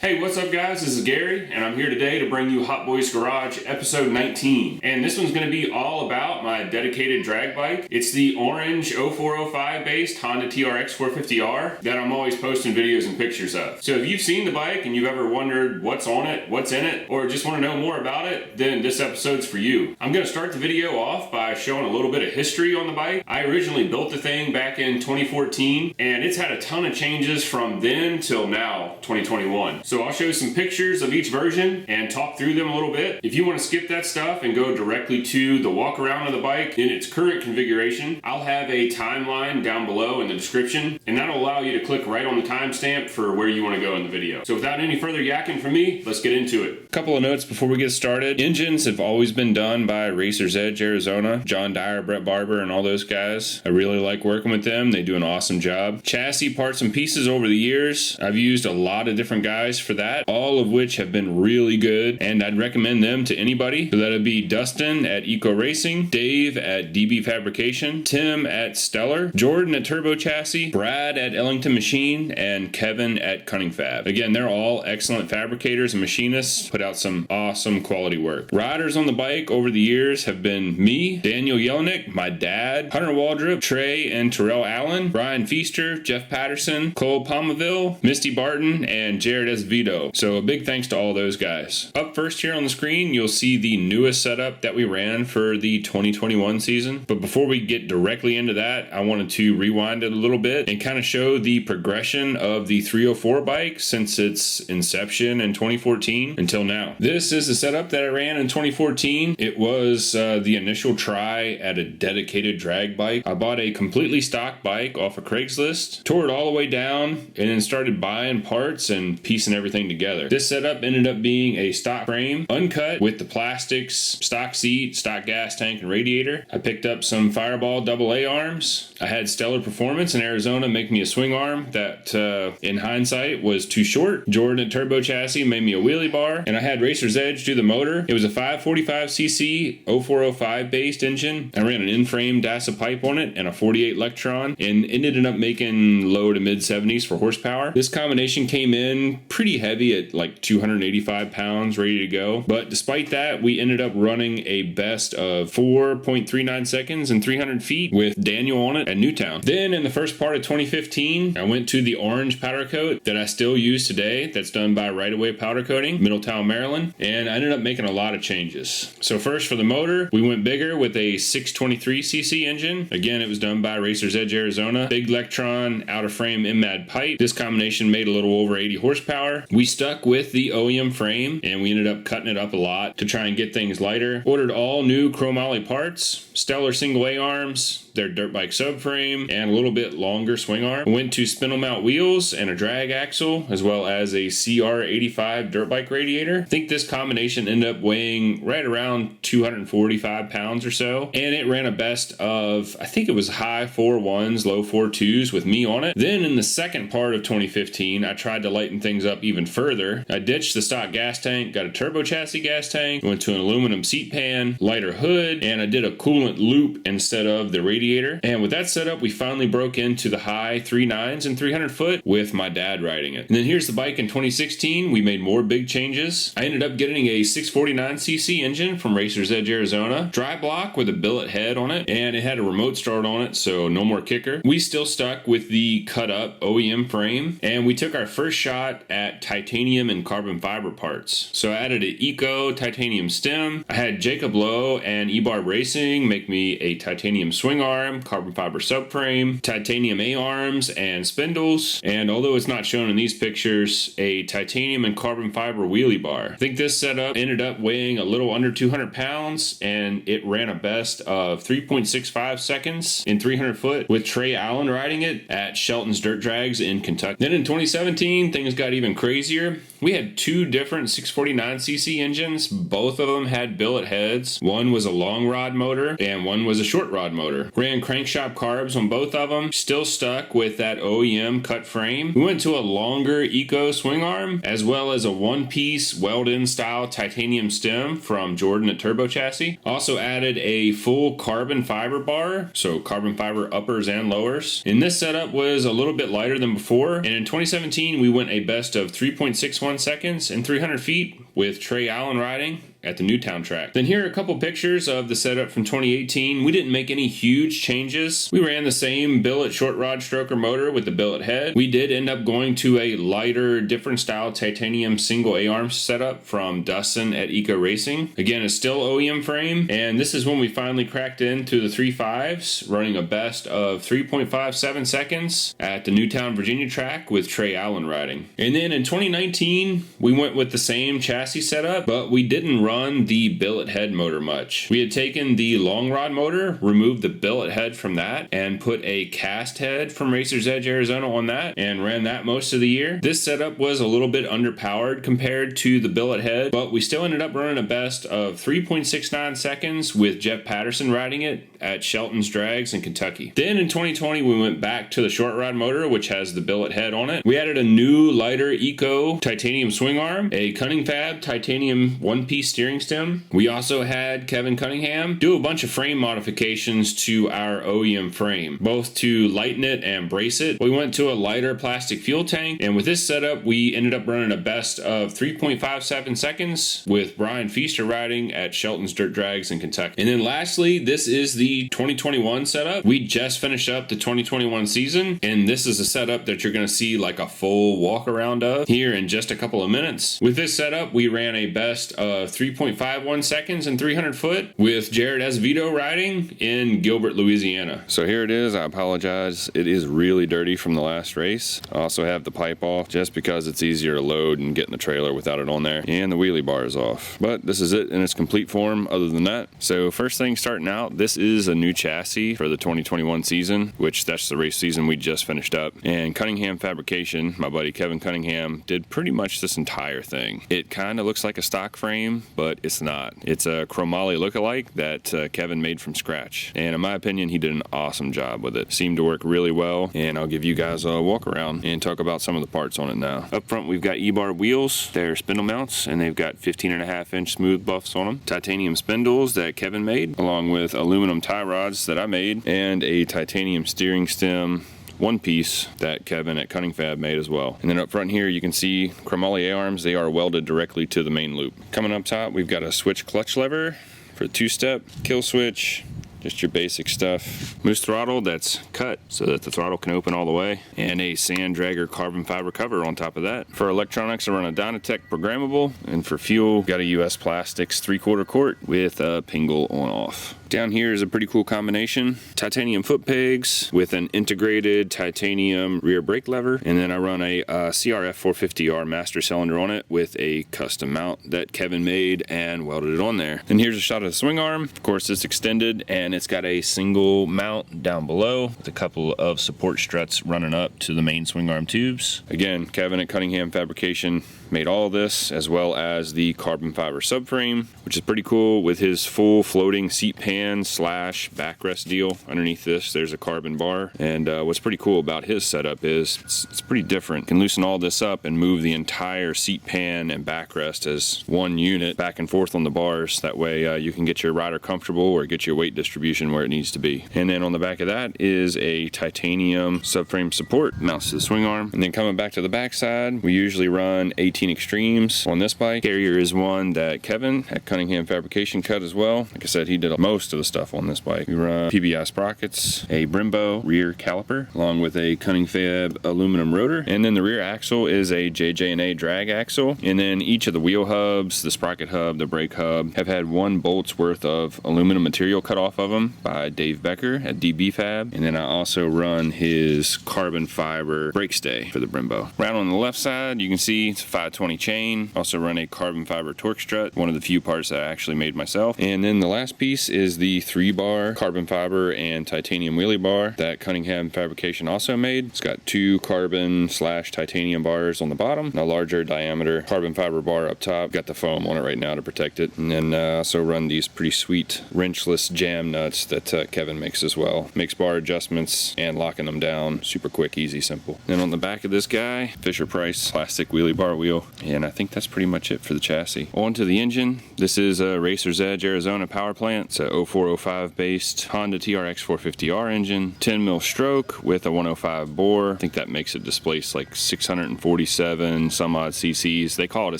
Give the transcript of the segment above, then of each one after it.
Hey, what's up guys? This is Gary, and I'm here today to bring you Hot Boys Garage episode 19. And this one's going to be all about my dedicated drag bike. It's the orange 0405 based Honda TRX450R that I'm always posting videos and pictures of. So if you've seen the bike and you've ever wondered what's on it, what's in it, or just want to know more about it, then this episode's for you. I'm going to start the video off by showing a little bit of history on the bike. I originally built the thing back in 2014, and it's had a ton of changes from then till now, 2021. So I'll show you some pictures of each version and talk through them a little bit. If you want to skip that stuff and go directly to the walk around of the bike in its current configuration, I'll have a timeline down below in the description, and that'll allow you to click right on the timestamp for where you want to go in the video. So without any further yakking from me, let's get into it. A couple of notes before we get started. Engines have always been done by Racer's Edge, Arizona. John Dyer, Brett Barber, and all those guys. I really like working with them. They do an awesome job. Chassis parts and pieces over the years, I've used a lot of different guys for that, all of which have been really good, and I'd recommend them to anybody. So that'd be Dustin at Eco Racing, Dave at DB Fabrication, Tim at Stellar, Jordan at Turbo Chassis, Brad at Ellington Machine, and Kevin at Cunning Fab. Again, they're all excellent fabricators and machinists, put out some awesome quality work. Riders on the bike over the years have been me, Daniel Yelenick, my dad, Hunter Waldrop, Trey and Terrell Allen, Brian Feaster, Jeff Patterson, Cole Palmaville, Misty Barton, and Jared Esvito. So a big thanks to all those guys. Up first here on the screen, you'll see the newest setup that we ran for the 2021 season. But before we get directly into that, I wanted to rewind it a little bit and kind of show the progression of the 304 bike since its inception in 2014 until now. This is the setup that I ran in 2014. It was the initial try at a dedicated drag bike. I bought a completely stock bike off of Craigslist, tore it all the way down, and then started buying parts and piecing everything together. This setup ended up being a stock frame, uncut, with the plastics, stock seat, stock gas tank, and radiator. I picked up some Fireball AA arms. I had Stellar Performance in Arizona make me a swing arm that, in hindsight, was too short. Jordan at Turbo Chassis made me a wheelie bar, and I had Racer's Edge do the motor. It was a 545cc 0405 based engine. I ran an in-frame DASA pipe on it and a 48 Electron, and it ended up making low to mid 70s for horsepower. This combination came in pretty heavy at like 285 pounds, ready to go. But despite that, we ended up running a best of 4.39 seconds and 300 feet with Daniel on it at Newtown. Then in the first part of 2015, I went to the orange powder coat that I still use today. That's done by Right Away Powder Coating, Middletown, Maryland. And I ended up making a lot of changes. So first for the motor, we went bigger with a 623cc engine. Again, it was done by Racer's Edge, Arizona. Big Electron outer frame MAD pipe. This combination made a little over 80 horsepower. We stuck with the OEM frame, and we ended up cutting it up a lot to try and get things lighter. Ordered all new chromoly parts, Stellar single A arms, their dirt bike subframe, and a little bit longer swing arm. Went to spindle mount wheels and a drag axle, as well as a CR85 dirt bike radiator. I think this combination ended up weighing right around 245 pounds or so, and it ran a best of, I think it was high 4.1s, low 4.2s with me on it. Then in the second part of 2015, I tried to lighten things up even further. I ditched the stock gas tank, got a turbo chassis gas tank, went to an aluminum seat pan, lighter hood, and I did a coolant loop instead of the radiator. And with that setup, we finally broke into the high 3.9s and 300 foot with my dad riding it. And then here's the bike in 2016. We made more big changes. I ended up getting a 649cc engine from Racer's Edge, Arizona. Dry block with a billet head on it, and it had a remote start on it, so no more kicker. We still stuck with the cut up OEM frame, and we took our first shot at titanium and carbon fiber parts. So I added an Eco titanium stem. I had Jacob Lowe and E-Barb Racing make me a titanium swing arm, carbon fiber subframe, titanium A-arms and spindles, and although it's not shown in these pictures, a titanium and carbon fiber wheelie bar. I think this setup ended up weighing a little under 200 pounds, and it ran a best of 3.65 seconds in 300 foot with Trey Allen riding it at Shelton's Dirt Drags in Kentucky. Then in 2017, things got even crazier. We had two different 649cc engines. Both of them had billet heads. One was a long rod motor and one was a short rod motor. Ran crankshop carbs on both of them. Still stuck with that OEM cut frame. We went to a longer Eco swing arm, as well as a one-piece weld-in style titanium stem from Jordan at Turbo Chassis. Also added a full carbon fiber bar, so carbon fiber uppers and lowers. And this setup was a little bit lighter than before. And in 2017, we went a best of 3.61 seconds and 300 feet with Trey Allen riding at the Newtown track. Then here are a couple pictures of the setup from 2018. We didn't make any huge changes. We ran the same billet short rod stroker motor with the billet head. We did end up going to a lighter, different style titanium single A-arm setup from Dustin at Eco Racing. Again, it's still OEM frame, and this is when we finally cracked into the 3.5s, running a best of 3.57 seconds at the Newtown, Virginia track with Trey Allen riding. And then in 2019, we went with the same chassis setup, but we didn't run the billet head motor much. We had taken the long rod motor, removed the billet head from that, and put a cast head from Racer's Edge Arizona on that, and ran that most of the year. This setup was a little bit underpowered compared to the billet head, but we still ended up running a best of 3.69 seconds with Jeff Patterson riding it at Shelton's Drags in Kentucky. Then in 2020, we went back to the short rod motor, which has the billet head on it. We added a new lighter Eco titanium swing arm, a Cunning Fab titanium one-piece steering stem. We also had Kevin Cunningham do a bunch of frame modifications to our OEM frame, both to lighten it and brace it. We went to a lighter plastic fuel tank, and with this setup, we ended up running a best of 3.57 seconds with Brian Feaster riding at Shelton's Dirt Drags in Kentucky. And then lastly, this is the 2021 setup. We just finished up the 2021 season, and this is a setup that you're going to see like a full walk around of here in just a couple of minutes. With this setup, we ran a best of 3.51 seconds and 300 foot with Jared Esvito riding in Gilbert, Louisiana. So here it is. I apologize. It is really dirty from the last race. I also have the pipe off just because it's easier to load and get in the trailer without it on there. And the wheelie bar is off. But this is it in its complete form other than that. So first thing starting out, this is a new chassis for the 2021 season, which that's the race season we just finished up. And Cunningham Fabrication, my buddy Kevin Cunningham, did pretty much this entire thing. It kind of looks like a stock frame, but it's not. It's a chromoly lookalike that Kevin made from scratch. And in my opinion, he did an awesome job with it. Seemed to work really well, and I'll give you guys a walk around and talk about some of the parts on it now. Up front, we've got E-bar wheels. They're spindle mounts, and they've got 15.5-inch smooth buffs on them. Titanium spindles that Kevin made, along with aluminum tie rods that I made, and a titanium steering stem one piece that Kevin at Cunning Fab made as well. And then up front here you can see chromoly A-arms. They are welded directly to the main loop. Coming up top, we've got a switch clutch lever for two-step, kill switch, just your basic stuff. Moose throttle that's cut so that the throttle can open all the way, and a sand dragger carbon fiber cover on top of that. For electronics, I run a Dynatec programmable, and for fuel, got a US Plastics 3/4 quart with a Pingle on off. Down here is a pretty cool combination. Titanium foot pegs with an integrated titanium rear brake lever, and then I run a CRF450R master cylinder on it with a custom mount that Kevin made and welded it on there. Then here's a shot of the swing arm. Of course, it's extended, and it's got a single mount down below with a couple of support struts running up to the main swing arm tubes. Again, Kevin at Cunningham Fabrication made all of this, as well as the carbon fiber subframe, which is pretty cool with his full floating seat pan slash backrest deal. Underneath this, there's a carbon bar. And what's pretty cool about his setup is it's pretty different. You can loosen all this up and move the entire seat pan and backrest as one unit back and forth on the bars. That way you can get your rider comfortable or get your weight distribution where it needs to be. And then on the back of that is a titanium subframe support, mounts to the swing arm. And then coming back to the backside, we usually run 18 Extremes on this bike. Carrier is one that Kevin at Cunningham Fabrication cut as well. Like I said, he did most of the stuff on this bike. We run PBI sprockets, a Brembo rear caliper, along with a Cunning Fab aluminum rotor. And then the rear axle is a JJ&A drag axle. And then each of the wheel hubs, the sprocket hub, the brake hub, have had 1 bolt's worth of aluminum material cut off of them by Dave Becker at DB Fab. And then I also run his carbon fiber brake stay for the Brembo. Right on the left side, you can see it's a 520 chain. Also run a carbon fiber torque strut, one of the few parts that I actually made myself. And then the last piece is the 3-bar carbon fiber and titanium wheelie bar that Cunningham Fabrication also made. It's got 2 carbon/titanium bars on the bottom, and a larger diameter carbon fiber bar up top. Got the foam on it right now to protect it. And then also run these pretty sweet wrenchless jam nuts that Kevin makes as well. Makes bar adjustments and locking them down super quick, easy, simple. Then on the back of this guy, Fisher-Price plastic wheelie bar wheel. And I think that's pretty much it for the chassis. On to the engine. This is a Racer's Edge, Arizona power plant. It's a 0405 based Honda TRX450R engine, 10 mil stroke with a 105 bore. I think that makes it displace like 647 some odd cc's. They call it a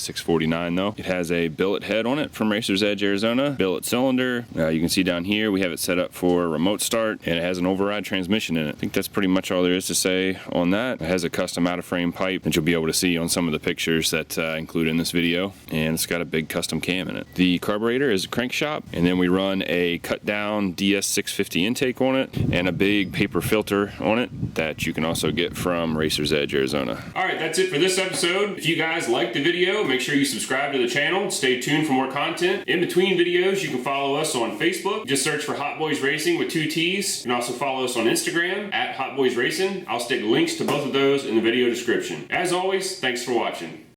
649 though. It has a billet head on it from Racer's Edge, Arizona. Billet cylinder. You can see down here we have it set up for remote start, and it has an override transmission in it. I think that's pretty much all there is to say on that. It has a custom out-of-frame pipe that you'll be able to see on some of the pictures that include in this video, and it's got a big custom cam in it. The carburetor is a crank shop, and then we run a cut down DS650 intake on it and a big paper filter on it that you can also get from Racer's Edge, Arizona. Alright, that's it for this episode. If you guys liked the video, make sure you subscribe to the channel. Stay tuned for more content. In between videos, you can follow us on Facebook. Just search for Hot Boys Racing with 2 T's. You can also follow us on Instagram at Hot Boys Racing. I'll stick links to both of those in the video description. As always, thanks for watching.